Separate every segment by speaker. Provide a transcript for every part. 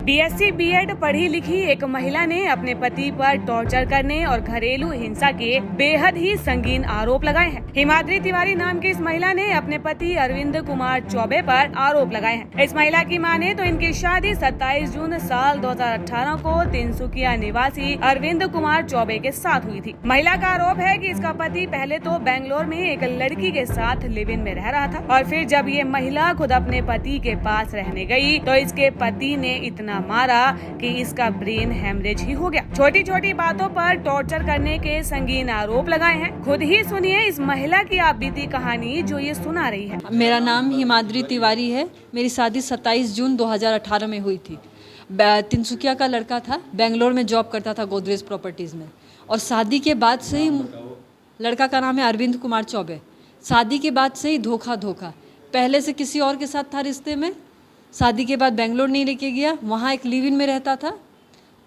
Speaker 1: BSc BEd पढ़ी लिखी एक महिला ने अपने पति पर टॉर्चर करने और घरेलू हिंसा के बेहद ही संगीन आरोप लगाए हैं। हिमाद्री तिवारी नाम की इस महिला ने अपने पति अरविंद कुमार चौबे पर आरोप लगाए हैं। इस महिला की माने तो इनकी शादी 27 जून साल 2018 को तिनसुकिया निवासी अरविंद कुमार चौबे के साथ हुई थी। महिला का आरोप है कि इसका पति पहले तो बेंगलोर में एक लड़की के साथ लिव इन में रह रहा था और फिर जब ये महिला खुद अपने पति के पास रहने गई तो इसके पति ने इतना मारा कि इसका ब्रेन हेमरेज ही हो गया। छोटी छोटी बातों पर टॉर्चर करने के संगीन आरोप लगाए हैं। खुद ही सुनिए इस महिला की आप बीती कहानी जो ये सुना रही है।
Speaker 2: मेरा नाम हिमाद्री तिवारी है। मेरी शादी 27 जून 2018 में हुई थी। तिनसुकिया का लड़का था, बेंगलोर में जॉब करता था गोदरेज प्रॉपर्टीज़ में। और शादी के बाद से ही लड़का का नाम है अरविंद कुमार चौबे। शादी के बाद से ही धोखा पहले से किसी और के साथ था रिश्ते में। शादी के बाद बेंगलोर नहीं लेके गया, वहाँ एक लिव इन में रहता था,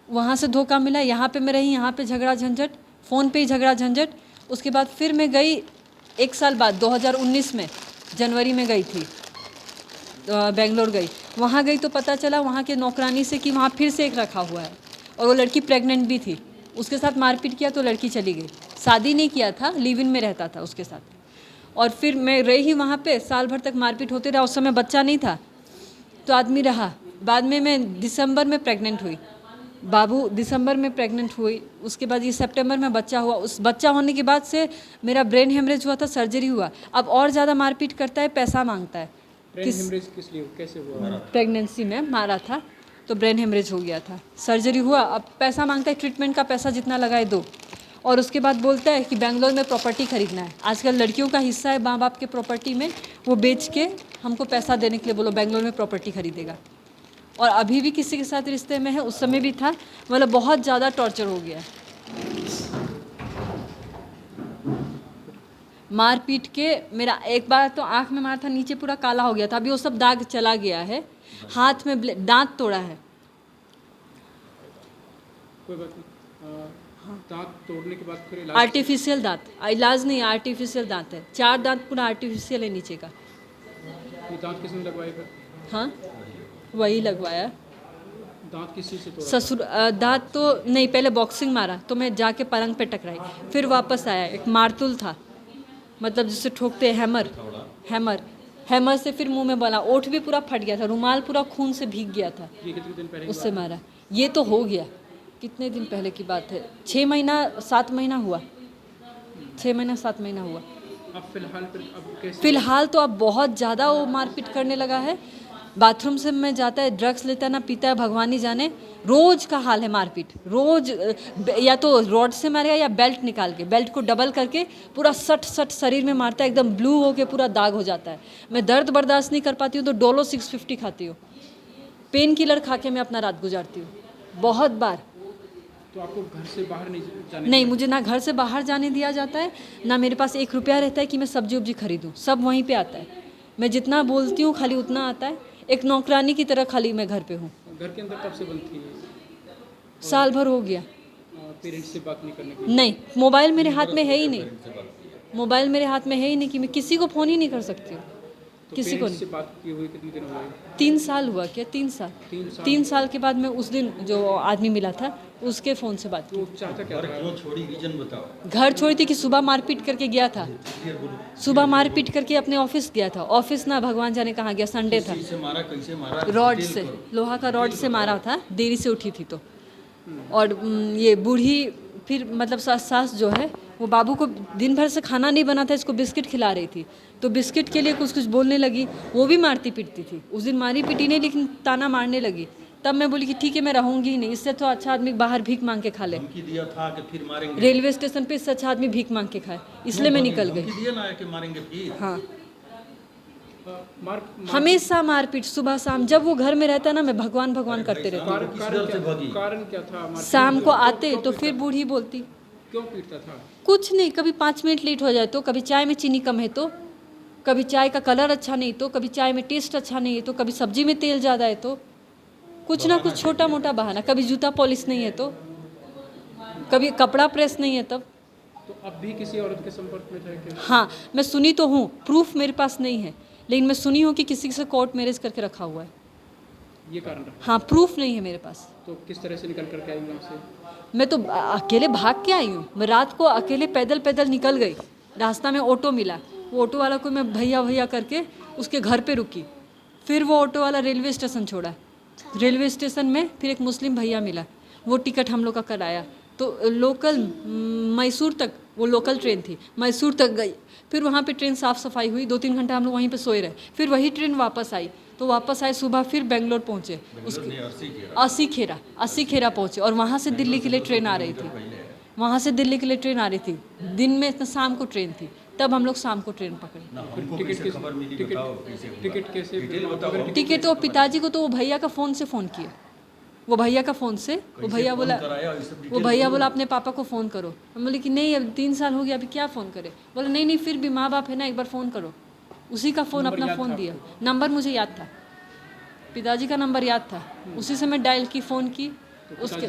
Speaker 2: वहाँ से धोखा मिला। यहाँ पे मैं रही, यहाँ पे झगड़ा झंझट, फ़ोन पे ही झगड़ा झंझट। उसके बाद फिर मैं गई 1 साल बाद 2019 में जनवरी में गई थी, बेंगलोर गई। वहाँ गई तो पता चला वहाँ के नौकरानी से कि वहाँ फिर से एक रखा हुआ है और वो लड़की प्रेग्नेंट भी थी। उसके साथ मारपीट किया तो लड़की चली गई। शादी नहीं किया था, लिव इन में रहता था उसके साथ। और फिर मैं रही वहाँ पे, साल भर तक मारपीट होते रहा। उस समय बच्चा नहीं था तो आदमी रहा। बाद में मैं दिसंबर में प्रेग्नेंट हुई, बाबू दिसंबर में प्रेग्नेंट हुई। उसके बाद ये सितंबर में बच्चा हुआ। उस बच्चा होने के बाद से मेरा ब्रेन हेमरेज हुआ था, सर्जरी हुआ। अब और ज़्यादा मारपीट करता है, पैसा मांगता है।
Speaker 3: ब्रेन हेमरेज किस लिए, कैसे हुआ?
Speaker 2: प्रेगनेंसी में मारा था तो ब्रेन हेमरेज हो गया था, सर्जरी हुआ। अब पैसा मांगता है, ट्रीटमेंट का पैसा जितना लगाए दो। और उसके बाद बोलता है कि बेंगलोर में प्रॉपर्टी खरीदना है। आजकल लड़कियों का हिस्सा है माँ बाप के प्रॉपर्टी में, वो बेच के हमको पैसा देने के लिए बोलो बेंगलोर में प्रॉपर्टी खरीदेगा। और अभी भी किसी के साथ रिश्ते में है, उस समय भी था। मतलब बहुत ज़्यादा टॉर्चर हो गया, मार पीट के। मेरा एक बार तो आँख में मारा था, नीचे पूरा काला हो गया था। अभी वो सब दाग चला गया है। हाथ में दांत तोड़ा है।
Speaker 3: कोई बात नहीं। दांत तोड़ने के बाद फिर इलाज?
Speaker 2: आर्टिफिशियल दांत, इलाज नहीं, आर्टिफिशियल दांत है। 4 दांत पूरा आर्टिफिशियल है नीचे का।
Speaker 3: ये दांत किसने लगवाए फिर?
Speaker 2: हाँ, वही लगवाया।
Speaker 3: दांत किस चीज़ से तोड़ा?
Speaker 2: ससुर दांत तो नहीं, पहले बॉक्सिंग मारा तो मैं जाके पलंग पे टकराई, फिर वापस आया। एक मारतुल था, मतलब जिससे ठोकते हैमर से फिर मुंह में बना। ओठ भी पूरा फट गया था, रुमाल पूरा खून से भीग गया था।
Speaker 3: ये कितने दिन पहले
Speaker 2: उससे मारा। ये तो हो गया, कितने दिन पहले की बात है, 6 महीना 7 महीना हुआ। 6 महीना 7 महीना हुआ।
Speaker 3: अब फिलहाल अब कैसे?
Speaker 2: फिलहाल तो अब बहुत ज़्यादा वो मारपीट करने लगा है। बाथरूम से मैं जाता है, ड्रग्स लेता है ना पीता है, भगवान ही जाने। रोज़ का हाल है मारपीट, रोज़। या तो रॉड से मारेगा या बेल्ट निकाल के, बेल्ट को डबल करके पूरा सट शरीर में मारता है, एकदम ब्लू होके पूरा दाग हो जाता है। मैं दर्द बर्दाश्त नहीं कर पाती हूँ तो डोलो 650 खाती हूँ। पेन किलर खा के मैं अपना रात गुजारती हूँ बहुत बार।
Speaker 3: तो आपको घर से बाहर नहीं जाने?
Speaker 2: नहीं, मुझे ना घर से बाहर जाने दिया जाता है, ना मेरे पास 1 रुपया रहता है कि मैं सब्जी उब्जी खरीदूँ। सब वहीं पे आता है। मैं जितना बोलती हूँ खाली उतना आता है। एक नौकरानी की तरह खाली मैं घर पे हूँ।
Speaker 3: घर के अंदर कब से बंद थी?
Speaker 2: साल भर हो गया।
Speaker 3: पेरेंट्स से बात नहीं करने की?
Speaker 2: नहीं, मोबाइल मेरे हाथ में है ही नहीं। मोबाइल मेरे हाथ में है ही नहीं कि मैं किसी को फ़ोन ही नहीं कर सकती हूँ।
Speaker 3: तो
Speaker 2: किसी को
Speaker 3: पेरेंट्स से
Speaker 2: नहीं।
Speaker 3: बात की हुई कितने दिन हुए?
Speaker 2: 3 साल हुआ क्या? 3 साल। 3 साल के बाद मैं उस दिन जो आदमी मिला था उसके फ़ोन से बात की।
Speaker 3: तो चाहता क्या था?
Speaker 4: क्यों छोड़ी, रीजन बताओ।
Speaker 2: घर छोड़ी थी कि सुबह मारपीट करके गया था। सुबह मारपीट करके अपने ऑफिस गया था। ऑफिस ना भगवान जाने कहाँ गया, संडे था।
Speaker 4: कैसे मारा, कैसे मारा?
Speaker 2: रॉड से, लोहा का रॉड से मारा था। देरी से उठी थी तो। और ये बूढ़ी फिर मतलब सास जो है वो बाबू को दिन भर से खाना नहीं बना था, इसको बिस्किट खिला रही थी तो बिस्किट के लिए कुछ बोलने लगी। वो भी मारती पीटती थी। उस दिन मारी पीटी नहीं, लेकिन ताना मारने लगी। तब मैं बोली कि ठीक है मैं रहूँगी ही नहीं, इससे तो अच्छा आदमी बाहर भीख मांग के खा ले।
Speaker 4: धमकी दिया था कि फिर मारेंगे।
Speaker 2: रेलवे स्टेशन पे इससे अच्छा आदमी भीख मांग के खाए, इसलिए मैं निकल गई।
Speaker 4: धमकी दिया ना कि मारेंगे फिर।
Speaker 2: हाँ,
Speaker 3: हमेशा
Speaker 2: मारपीट सुबह शाम। जब वो घर में रहता है ना, मैं भगवान भगवान करते रहती हूँ।
Speaker 3: कारण क्या था?
Speaker 2: शाम को आते तो फिर बूढ़ी बोलती।
Speaker 3: क्यों पीटता था?
Speaker 2: कुछ नहीं, कभी 5 मिनट लेट हो जाए तो, कभी चाय में चीनी कम है तो, कभी चाय का कलर अच्छा नहीं तो, कभी चाय में टेस्ट अच्छा नहीं है तो, कभी सब्जी में तेल ज़्यादा है तो, कुछ ना कुछ छोटा मोटा बहाना। कभी जूता पॉलिश नहीं है तो, कभी कपड़ा प्रेस नहीं है तब।
Speaker 3: तो अब भी किसी औरत के संपर्क में था क्या?
Speaker 2: हाँ, मैं सुनी तो हूँ, प्रूफ मेरे पास नहीं है, लेकिन मैं सुनी हूँ कि किसी से कोर्ट मैरिज करके रखा हुआ है।
Speaker 3: ये कारण रहा।
Speaker 2: हाँ, प्रूफ नहीं है मेरे पास।
Speaker 3: तो किस तरह से निकल करके आई वहाँ से?
Speaker 2: मैं तो अकेले भाग के आई हूँ। मैं रात को अकेले पैदल पैदल निकल गई। रास्ता में ऑटो मिला, वो ऑटो वाला को मैं भैया भैया करके उसके घर पे रुकी। फिर वो ऑटो वाला रेलवे स्टेशन छोड़ा। रेलवे स्टेशन में फिर एक मुस्लिम भैया मिला, वो टिकट हम लोग का कराया। तो लोकल मैसूर तक, वो लोकल ट्रेन थी, मैसूर तक गई। फिर वहाँ पे ट्रेन साफ़ सफाई हुई, 2-3 घंटा हम लोग वहीं पे सोए रहे। फिर वही ट्रेन वापस आई, तो वापस आए सुबह, फिर बेंगलोर पहुँचे। अस्सी खेरा पहुँचे और वहाँ से दिल्ली के लिए ट्रेन आ रही थी। वहाँ से दिल्ली के लिए ट्रेन आ रही थी। दिन में शाम को ट्रेन थी, तब हम लोग शाम को ट्रेन पकड़े।
Speaker 3: टिकट कैसे?
Speaker 2: टिकट तो पिताजी को, तो वो भैया का फ़ोन से फ़ोन किए। वो भैया का फ़ोन से, वो भैया बोला अपने पापा को फ़ोन करो। हम बोले कि नहीं, अब 3 साल हो गया, अभी क्या फ़ोन करे। बोले नहीं फिर भी माँ बाप है ना, एक बार फ़ोन करो। उसी का फ़ोन, अपना फ़ोन दिया। नंबर मुझे याद था, पिताजी का नंबर याद था, उसी से मैं डायल की, फ़ोन की। उसके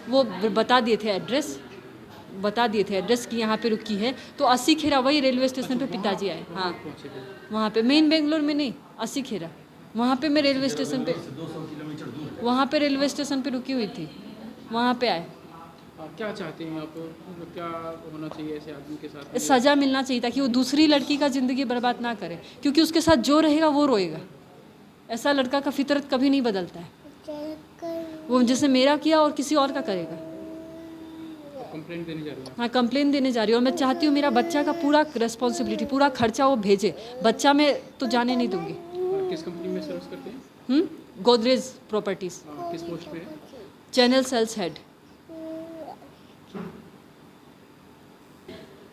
Speaker 2: वो बता दिए थे एड्रेस कि यहाँ पे रुकी है। तो 80 खेरा, वही रेलवे स्टेशन पे पिताजी आए। हाँ, वहाँ पे, मेन बेंगलोर में नहीं, 80 खेरा, वहाँ पे मैं रेलवे स्टेशन पे, वहाँ पे रेलवे स्टेशन पे रुकी हुई थी, वहाँ पे आए।
Speaker 3: क्या चाहते हैं आप? क्या होना चाहिए ऐसे आदमी के साथ?
Speaker 2: सज़ा मिलना चाहिए ताकि वो दूसरी लड़की का ज़िंदगी बर्बाद ना करे, क्योंकि उसके साथ जो रहेगा वो रोएगा। ऐसा लड़का का फितरत कभी नहीं बदलता है। वो जैसे मेरा किया और किसी और का करेगा।
Speaker 3: कंप्लेंट देने जा रही है?
Speaker 2: हाँ, कंप्लेन देने जा रही हूँ। और मैं चाहती हूँ मेरा बच्चा का पूरा रिस्पॉन्सिबिलिटी, पूरा खर्चा वो भेजे। बच्चा मैं तो जाने नहीं दूंगी।
Speaker 3: किस कंपनी में सर्विस करते हैं?
Speaker 2: गोदरेज प्रॉपर्टीज।
Speaker 3: किस पोस्ट पे है?
Speaker 2: Channel sales head.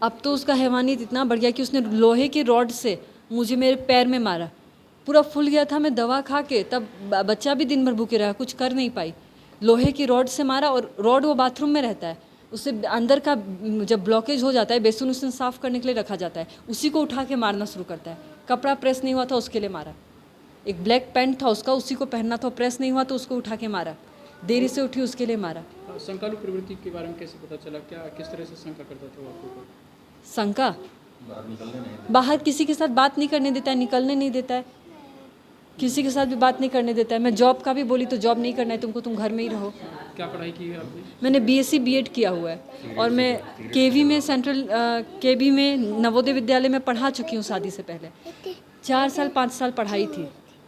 Speaker 2: अब तो उसका हैवानियत इतना बढ़ गया कि उसने लोहे की रॉड से मुझे मेरे पैर में मारा। पूरा फूल गया था, मैं दवा खा के, तब बच्चा भी दिन भर भूखे रहा, कुछ कर नहीं पाई। लोहे की रॉड से मारा, और रॉड वो बाथरूम में रहता है, उससे अंदर का जब ब्लॉकेज हो जाता है, बेसिन उसने साफ़ करने के लिए रखा जाता है, उसी को उठा के मारना शुरू करता है। कपड़ा प्रेस नहीं हुआ था, उसके लिए मारा। एक ब्लैक पैंट था उसका, उसी को पहनना था, प्रेस नहीं हुआ तो उसको उठा के मारा। देरी से उठी, उसके लिए मारा।
Speaker 3: शंकालु प्रवृत्ति के बारे में कैसे पता चला? क्या किस तरह से शंका करता था वो आपके ऊपर?
Speaker 2: शंका, बाहर किसी के साथ बात नहीं करने देता है, निकलने नहीं देता है, किसी के साथ भी बात नहीं करने देता है। मैं जॉब का भी बोली तो जॉब नहीं करना है तुमको, तुम घर में ही रहो।
Speaker 3: क्या पढ़ाई की है आपने?
Speaker 2: मैंने BSc B.Ed किया हुआ है, और मैं KV में, सेंट्रल KB में नवोदय विद्यालय में पढ़ा चुकी हूँ शादी से पहले। 4 साल 5 साल पढ़ाई थी,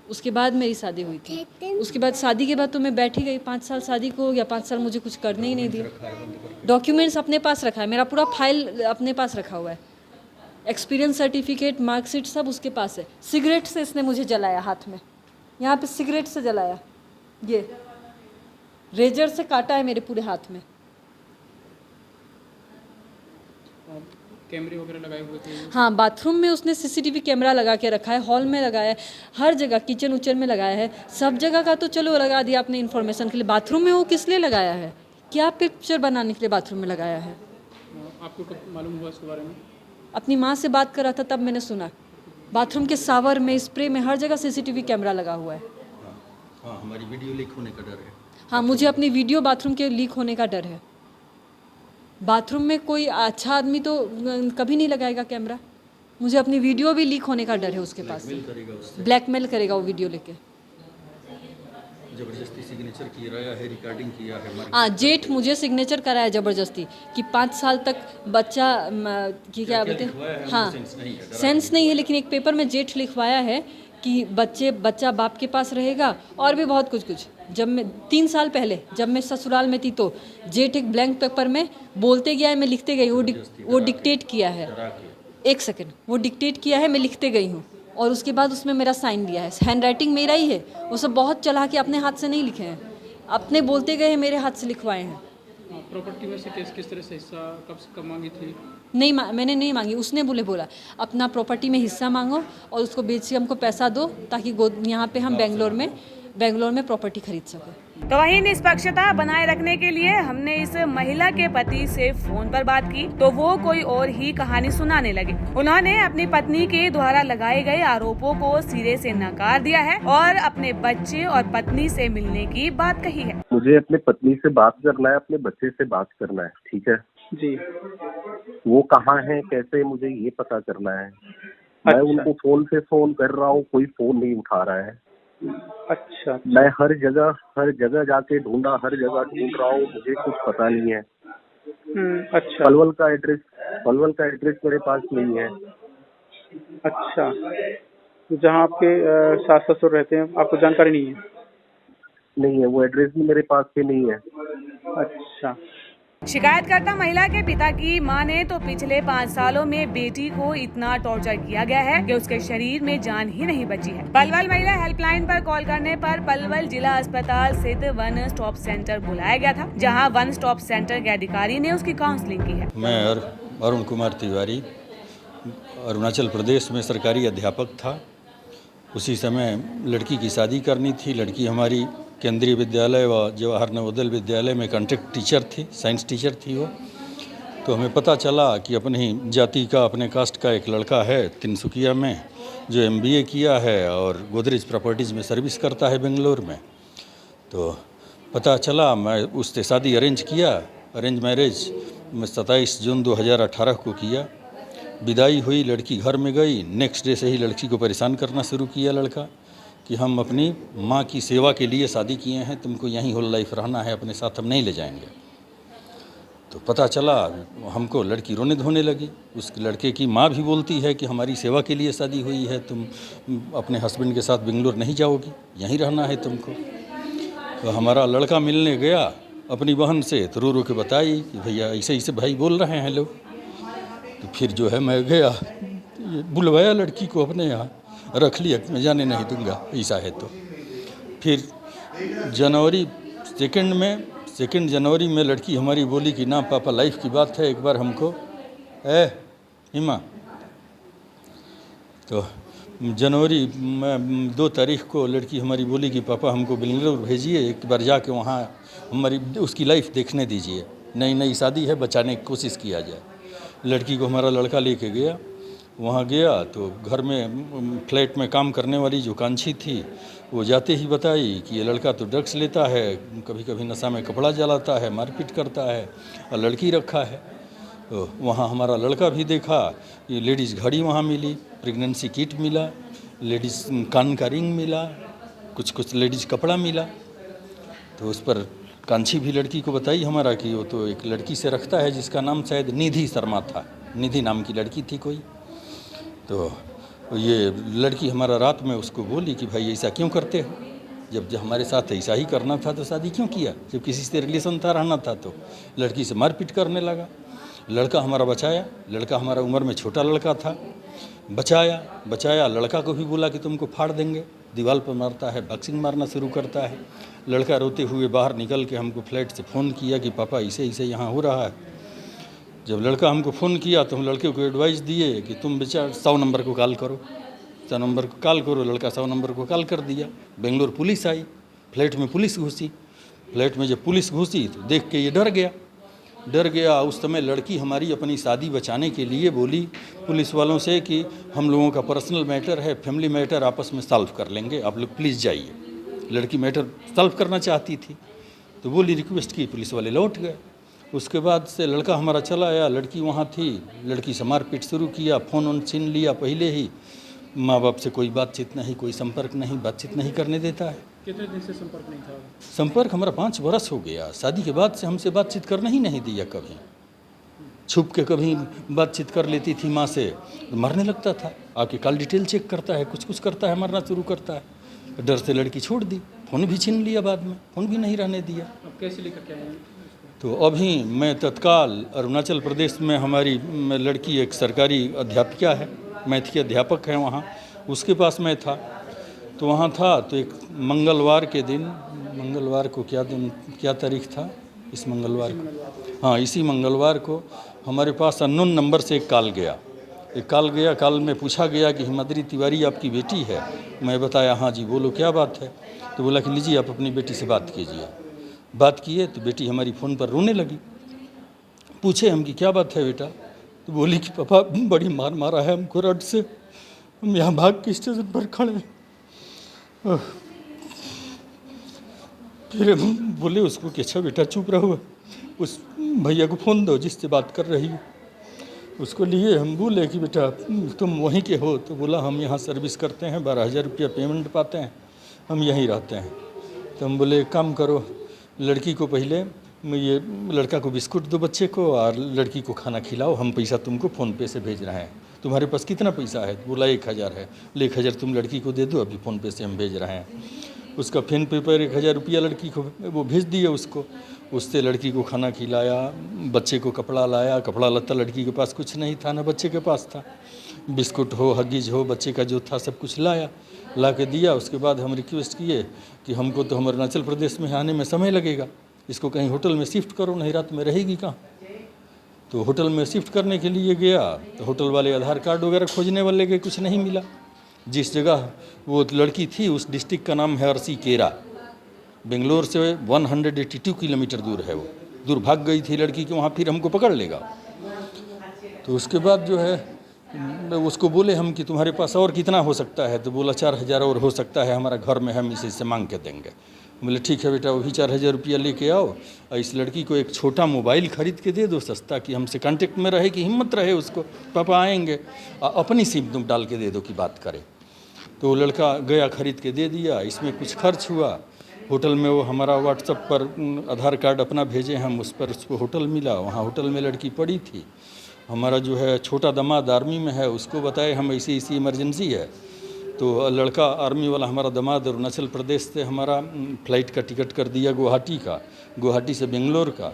Speaker 2: उसके बाद मेरी शादी हुई थी। उसके बाद शादी के बाद तो मैं बैठी गई। 5 साल शादी को हो गया, 5 साल मुझे कुछ करने ही नहीं दिया। डॉक्यूमेंट्स अपने पास रखा है, मेरा पूरा फाइल अपने पास रखा हुआ है, एक्सपीरियंस सर्टिफिकेट, मार्कशीट सब उसके पास है। सिगरेट से इसने मुझे जलाया हाथ में, यहाँ पे सिगरेट से जलाया, ये रेजर से काटा है मेरे पूरे हाथ में।
Speaker 3: कैमरे वगैरह लगाए हुए थे?
Speaker 2: हाँ, बाथरूम में उसने CCTV कैमरा लगा के रखा है, हॉल में लगाया है, हर जगह, किचन उचन में लगाया है, सब जगह का तो चलो लगा दिया आपने इन्फॉर्मेशन के लिए। बाथरूम में वो किस लिए लगाया है? क्या पिक्चर बनाने के लिए बाथरूम में लगाया है?
Speaker 3: आपको कब मालूम हुआ इसके बारे में?
Speaker 2: अपनी माँ से बात कर रहा था, तब मैंने सुना। बाथरूम के शावर में, स्प्रे में, हर जगह CCTV कैमरा लगा हुआ है।
Speaker 4: हाँ, हमारी वीडियो लीक होने का डर है।
Speaker 2: हाँ, मुझे अपनी वीडियो बाथरूम के लीक होने का डर है। बाथरूम में कोई अच्छा आदमी तो कभी नहीं लगाएगा कैमरा, मुझे अपनी वीडियो भी लीक होने का डर है उसके पास। ब्लैकमेल करेगा वो वीडियो लेके।
Speaker 4: जबरदस्ती सिग्नेचर किया है, रिकॉर्डिंग किया है।
Speaker 2: हाँ, जेठ मुझे सिग्नेचर कराया ज़बरदस्ती कि 5 साल तक बच्चा कि क्या बोलते हैं, हाँ सेंस नहीं है, लेकिन एक पेपर में जेठ लिखवाया है कि बच्चा बाप के पास रहेगा, और भी बहुत कुछ। जब मैं 3 साल पहले जब मैं ससुराल में थी, तो जेठ एक ब्लैंक पेपर में बोलते गया है, मैं लिखते गई। वो डिक्टेट किया है, 1 सेकंड, वो डिक्टेट किया है, मैं लिखते गई हूँ, और उसके बाद उसमें मेरा साइन दिया है। हैंड राइटिंग मेरा ही है, वो सब बहुत चला के अपने हाथ से नहीं लिखे हैं, अपने बोलते गए मेरे हाथ से लिखवाए हैं।
Speaker 3: प्रॉपर्टी में से किस तरह से हिस्सा कब मांगी थी?
Speaker 2: नहीं, मैंने नहीं मांगी, उसने बोला अपना प्रॉपर्टी में हिस्सा मांगो और उसको बेच के हमको पैसा दो, ताकि यहाँ पे हम बेंगलोर में प्रॉपर्टी खरीद सकें।
Speaker 1: तो वहीं निष्पक्षता बनाए रखने के लिए हमने इस महिला के पति से फोन पर बात की, तो वो कोई और ही कहानी सुनाने लगे। उन्होंने अपनी पत्नी के द्वारा लगाए गए आरोपों को सिरे से नकार दिया है और अपने बच्चे और पत्नी से मिलने की बात कही है।
Speaker 5: मुझे अपने पत्नी से बात करना है, अपने बच्चे से बात करना है, ठीक है
Speaker 3: जी।
Speaker 5: वो कहाँ है, कैसे, मुझे ये पता करना है। मैं उनको फोन से फोन कर रहा हूँ, कोई फोन नहीं उठा रहा है।
Speaker 3: अच्छा
Speaker 5: मैं हर जगह जाके ढूंढा, हर जगह ढूंढ रहा हूँ, मुझे कुछ पता नहीं है।
Speaker 3: अच्छा
Speaker 5: पलवल का एड्रेस मेरे पास नहीं है।
Speaker 3: अच्छा। तो जहाँ आपके सास ससुर रहते हैं आपको जानकारी नहीं है?
Speaker 5: वो एड्रेस भी मेरे पास पे नहीं है।
Speaker 3: अच्छा।
Speaker 1: शिकायतकर्ता महिला के पिता की माने तो पिछले 5 सालों में बेटी को इतना टॉर्चर किया गया है कि उसके शरीर में जान ही नहीं बची है। पलवल महिला हेल्पलाइन पर कॉल करने पर पलवल जिला अस्पताल स्थित वन स्टॉप सेंटर बुलाया गया था, जहां वन स्टॉप सेंटर के अधिकारी ने उसकी काउंसलिंग की है।
Speaker 4: मैं अरुण कुमार तिवारी अरुणाचल प्रदेश में सरकारी अध्यापक था। उसी समय लड़की की शादी करनी थी। लड़की हमारी केंद्रीय विद्यालय व जवाहर नवोदय विद्यालय में कॉन्ट्रैक्ट टीचर थी, साइंस टीचर थी वो। तो हमें पता चला कि अपनी जाति का, अपने कास्ट का एक लड़का है तिनसुकिया में, जो MBA किया है और गोदरेज प्रॉपर्टीज़ में सर्विस करता है बेंगलोर में। तो पता चला, मैं उससे शादी अरेंज किया। अरेंज मैरिज में 27 जून 2018 को किया। विदाई हुई, लड़की घर में गई। नेक्स्ट डे से ही लड़की को परेशान करना शुरू किया लड़का कि हम अपनी माँ की सेवा के लिए शादी किए हैं, तुमको यहीं होल लाइफ रहना है, अपने साथ हम नहीं ले जाएंगे। तो पता चला हमको, लड़की रोने धोने लगी। उस लड़के की माँ भी बोलती है कि हमारी सेवा के लिए शादी हुई है, तुम अपने हस्बैंड के साथ बेंगलोर नहीं जाओगी, यहीं रहना है तुमको। तो हमारा लड़का मिलने गया अपनी बहन से, तो रो रो के बताई कि भैया ऐसे ऐसे भाई बोल रहे हैं लोग। तो फिर जो है मैं गया, बुलवाया लड़की को अपने यहाँ, रख लिया, मैं जाने नहीं दूंगा ऐसा है। तो फिर सेकेंड जनवरी में लड़की हमारी बोली कि ना पापा, लाइफ की बात है, एक बार हमको हिमा। तो जनवरी में 2 तारीख को लड़की हमारी बोली कि पापा हमको बेंगलोर भेजिए, एक बार जाके वहाँ हमारी उसकी लाइफ देखने दीजिए, नई शादी है, बचाने की कोशिश किया जाए। लड़की को हमारा लड़का लेके गया। वहाँ गया तो घर में फ्लैट में काम करने वाली जो कांची थी, वो जाते ही बताई कि ये लड़का तो ड्रग्स लेता है, कभी कभी नशा में कपड़ा जलाता है, मारपीट करता है, और लड़की रखा है। तो वहाँ हमारा लड़का भी देखा, ये लेडीज़ घड़ी वहाँ मिली, प्रेगनेंसी किट मिला, लेडीज़ कान का रिंग मिला, कुछ लेडीज़ कपड़ा मिला। तो उस पर कांची भी लड़की को बताई हमारा कि वो तो एक लड़की से रखता है जिसका नाम शायद निधि शर्मा था, निधि नाम की लड़की थी कोई। तो ये लड़की हमारा रात में उसको बोली कि भाई ऐसा क्यों करते हो, जब हमारे साथ ऐसा ही करना था तो शादी क्यों किया, जब किसी से रिलेशन था, रहना था। तो लड़की से मारपीट करने लगा। लड़का हमारा बचाया, लड़का हमारा उम्र में छोटा लड़का था, बचाया। लड़का को भी बोला कि तुमको फाड़ देंगे, दीवार पर मारता है, बॉक्सिंग मारना शुरू करता है। लड़का रोते हुए बाहर निकल के हमको फ्लैट से फ़ोन किया कि पापा ऐसे यहाँ हो रहा है। जब लड़का हमको फ़ोन किया तो हम लड़के को एडवाइस दिए कि तुम बेचारा 100 नंबर को कॉल करो, 100 नंबर को कॉल करो। लड़का 100 नंबर को कॉल कर दिया। बेंगलोर पुलिस आई, फ्लैट में पुलिस घुसी। फ्लैट में जब पुलिस घुसी तो देख के ये डर गया। उस समय लड़की हमारी अपनी शादी बचाने के लिए बोली पुलिस वालों से कि हम लोगों का पर्सनल मैटर है, फैमिली मैटर आपस में सॉल्व कर लेंगे, आप लोग प्लीज़ जाइए। लड़की मैटर सॉल्व करना चाहती थी तो बोली, रिक्वेस्ट की, पुलिस वाले लौट गए। उसके बाद से लड़का हमारा चला आया, लड़की वहाँ थी, लड़की से मारपीट शुरू किया, फ़ोन छीन लिया। पहले ही माँ बाप से कोई बातचीत नहीं, कोई संपर्क नहीं, बातचीत नहीं करने देता है।
Speaker 3: कितने दिन से संपर्क नहीं था?
Speaker 4: संपर्क हमारा 5 बरस हो गया। शादी के बाद से हमसे बातचीत करना ही नहीं दिया। कभी छुप के कभी बातचीत कर लेती थी माँ से, तो मरने लगता था, आके कॉल डिटेल चेक करता है, कुछ करता है, मरना शुरू करता है। डर से लड़की छोड़ दी, फ़ोन भी छीन लिया, बाद में फ़ोन भी नहीं रहने दिया।
Speaker 3: अब कैसे लेकर के आए?
Speaker 4: तो अभी मैं तत्काल अरुणाचल प्रदेश में, हमारी लड़की एक सरकारी अध्यापिका है, मैथ की अध्यापक है वहाँ, उसके पास मैं था। तो वहाँ था तो एक मंगलवार के दिन, मंगलवार को क्या तारीख था, इस मंगलवार को, हाँ इसी मंगलवार को हमारे पास अननोन नंबर से एक कॉल गया। कॉल में पूछा गया कि हिमाद्री तिवारी आपकी बेटी है। मैं बताया हाँ जी, बोलो क्या बात है। तो बोला कि लीजिए आप अपनी बेटी से बात कीजिए। बात किए तो बेटी हमारी फ़ोन पर रोने लगी। पूछे हम कि क्या बात है बेटा, तो बोली कि पापा बड़ी मार मारा है हमको रड से, हम यहाँ भाग के स्टेशन पर खड़े हैं। फिर हम बोले उसको कि अच्छा बेटा चुप रहो, उस भैया को फ़ोन दो जिससे बात कर रही हो। उसको लिए हम बोले कि बेटा तुम वहीं के हो, तो बोला हम यहाँ सर्विस करते हैं, 12,000 रुपया पेमेंट पाते हैं, हम यहीं रहते हैं। तो हम बोले एक काम करो, लड़की को पहले ये लड़का को बिस्कुट दो बच्चे को और लड़की को खाना खिलाओ, हम पैसा तुमको फ़ोन पे से भेज रहे हैं। तुम्हारे पास कितना पैसा है? बोला 1000 है। 1000 तुम लड़की को दे दो, अभी फ़ोन पे से हम भेज रहे हैं। उसका पेन पेपर 1000 रुपया लड़की को वो भेज दिए उसको। उससे लड़की को खाना खिलाया, बच्चे को कपड़ा लाया। कपड़ा लत्ता लड़की के पास कुछ नहीं था, ना बच्चे के पास था। बिस्कुट हो, हगीज हो, बच्चे का जो था सब कुछ लाया, ला के दिया। उसके बाद हम रिक्वेस्ट किए कि हमको तो हम अरुणाचल प्रदेश में आने में समय लगेगा, इसको कहीं होटल में शिफ्ट करो, नहीं रात में रहेगी कहाँ। तो होटल में शिफ्ट करने के लिए गया तो होटल वाले आधार कार्ड वगैरह खोजने वाले गए, कुछ नहीं मिला। जिस जगह वो लड़की थी उस डिस्ट्रिक्ट का नाम है अरसीकेरा, बेंगलोर से 182 किलोमीटर दूर है। वो दूर भाग गई थी लड़की कि वहाँ फिर हमको पकड़ लेगा। तो उसके बाद जो है उसको बोले हम कि तुम्हारे पास और कितना हो सकता है? तो बोला 4000 और हो सकता है, हमारा घर में हम इसे से मांग के देंगे। बोले ठीक है बेटा, वही 4000 रुपया लेके आओ और इस लड़की को एक छोटा मोबाइल खरीद के दे दो सस्ता, कि हमसे कांटेक्ट में रहे, कि हिम्मत रहे उसको, पापा आएंगे, अपनी सिम तुम डाल के दे दो कि बात करे। तो वो लड़का गया खरीद के दे दिया। इसमें कुछ खर्च हुआ। होटल में वो हमारा व्हाट्सएप पर आधार कार्ड अपना भेजे हम, उस पर उसको होटल मिला। वहाँ होटल में लड़की पड़ी थी। हमारा जो है छोटा दामाद आर्मी में है, उसको बताए हम ऐसी ऐसी इमरजेंसी है। तो लड़का आर्मी वाला हमारा दामाद अरुणाचल प्रदेश से हमारा फ़्लाइट का टिकट कर दिया गुवाहाटी का, गुवाहाटी से बेंगलोर का।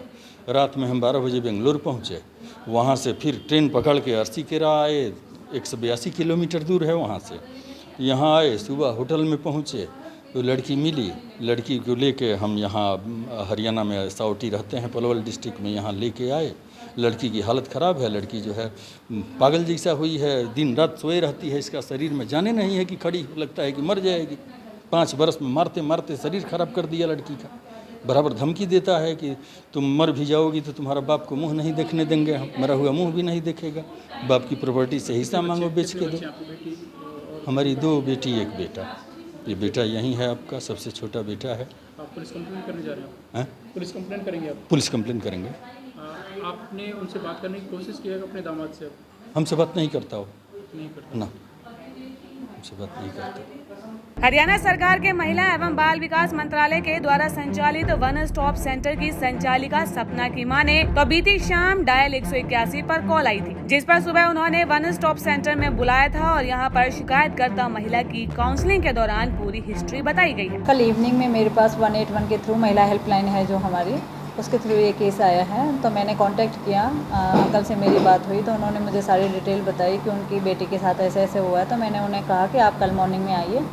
Speaker 4: रात में हम 12 बजे बेंगलोर पहुँचे। वहाँ से फिर ट्रेन पकड़ के अरसीकेरा आए, 182 किलोमीटर दूर है वहाँ से। यहाँ आए, सुबह होटल में पहुँचे तो लड़की मिली। लड़की को लेके हम यहाँ हरियाणा में सावटी रहते हैं, पलवल डिस्ट्रिक्ट में, यहाँ लेके आए। लड़की की हालत ख़राब है। लड़की जो है पागल जैसा हुई है, दिन रात सोए रहती है। इसका शरीर में जाने नहीं है कि खड़ी, लगता है कि मर जाएगी। 5 बरस में मारते मारते शरीर खराब कर दिया लड़की का। बराबर धमकी देता है कि तुम मर भी जाओगी तो तुम्हारा बाप को मुंह नहीं देखने देंगे, हम मरा हुआ मुंह भी नहीं देखेगा। बाप की प्रॉपर्टी से हिस्सा मांगो, बेच के दो। हमारी 2 बेटी 1 बेटा। ये बेटा यहीं है आपका, सबसे छोटा बेटा है।
Speaker 3: आप पुलिस कंप्लेंट करने जा रहे हैं? पुलिस कंप्लेंट करेंगे आप?
Speaker 4: पुलिस कंप्लेंट करेंगे।
Speaker 3: आपने उनसे बात करने की कोशिश की है अपने दामाद से?
Speaker 4: हमसे बात नहीं करता हो,
Speaker 3: नहीं करता
Speaker 4: ना, हमसे बात नहीं करता।
Speaker 1: हरियाणा सरकार के महिला एवं बाल विकास मंत्रालय के द्वारा संचालित वन स्टॉप सेंटर की संचालिका सपना की मां ने तो बीती शाम डायल 181 पर कॉल आई थी, जिस पर सुबह उन्होंने वन स्टॉप सेंटर में बुलाया था और यहां पर शिकायतकर्ता महिला की काउंसलिंग के दौरान पूरी हिस्ट्री बताई गई है।
Speaker 6: कल इवनिंग में मेरे पास 181 के थ्रू महिला हेल्पलाइन है जो हमारी, उसके थ्रू ये केस आया है। तो मैंने कांटेक्ट किया, अंकल से मेरी बात हुई तो उन्होंने मुझे सारी डिटेल बताई कि उनकी बेटी के साथ ऐसे ऐसे हुआ है। तो मैंने उन्हें कहा कि आप कल मॉर्निंग में आइए।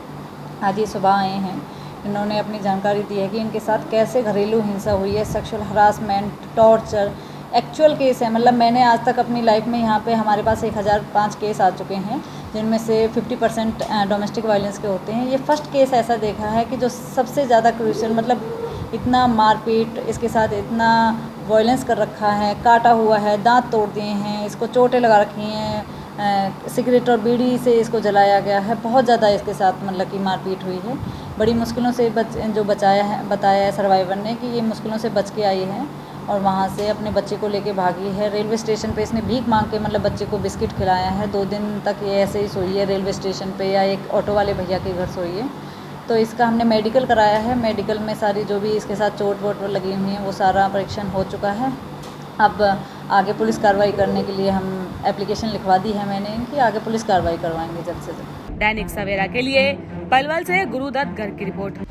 Speaker 6: आज ये सुबह आए हैं। इन्होंने अपनी जानकारी दी है कि इनके साथ कैसे घरेलू हिंसा हुई है, sexual harassment, torture, actual case है। मतलब मैंने आज तक अपनी लाइफ में यहाँ पे हमारे पास 1005 केस आ चुके हैं, जिनमें से 50% डोमेस्टिक वायलेंस के होते हैं। ये फर्स्ट केस ऐसा देखा है कि जो सबसे ज़्यादा क्रूशियल, मतलब इतना मारपीट, इसके साथ इतना वायलेंस कर रखा है, काटा हुआ है, दांत तोड़ दिए हैं, इसको चोटें लगा रखी हैं, सिगरेट और बीड़ी से इसको जलाया गया है। बहुत ज़्यादा इसके साथ मतलब कि मारपीट हुई है। बड़ी मुश्किलों से बताया है सर्वाइवर ने कि ये मुश्किलों से बच के आई है और वहाँ से अपने बच्चे को लेके भागी है। रेलवे स्टेशन पे इसने भीख मांग के मतलब बच्चे को बिस्किट खिलाया है। 2 दिन तक ये ऐसे ही सोई है रेलवे स्टेशन पे, या एक ऑटो वाले भैया के घर सोई है। तो इसका हमने मेडिकल कराया है। मेडिकल में सारी जो भी इसके साथ चोट वोट लगी हुई हैं वो सारा परीक्षण हो चुका है। अब आगे पुलिस कार्रवाई करने के लिए हम एप्लीकेशन लिखवा दी है मैंने इनकी, आगे पुलिस कार्रवाई करवाएंगे जल्द से जल्द।
Speaker 1: दैनिक सवेरा के लिए पलवल से गुरुदत्त गर्ग की रिपोर्ट।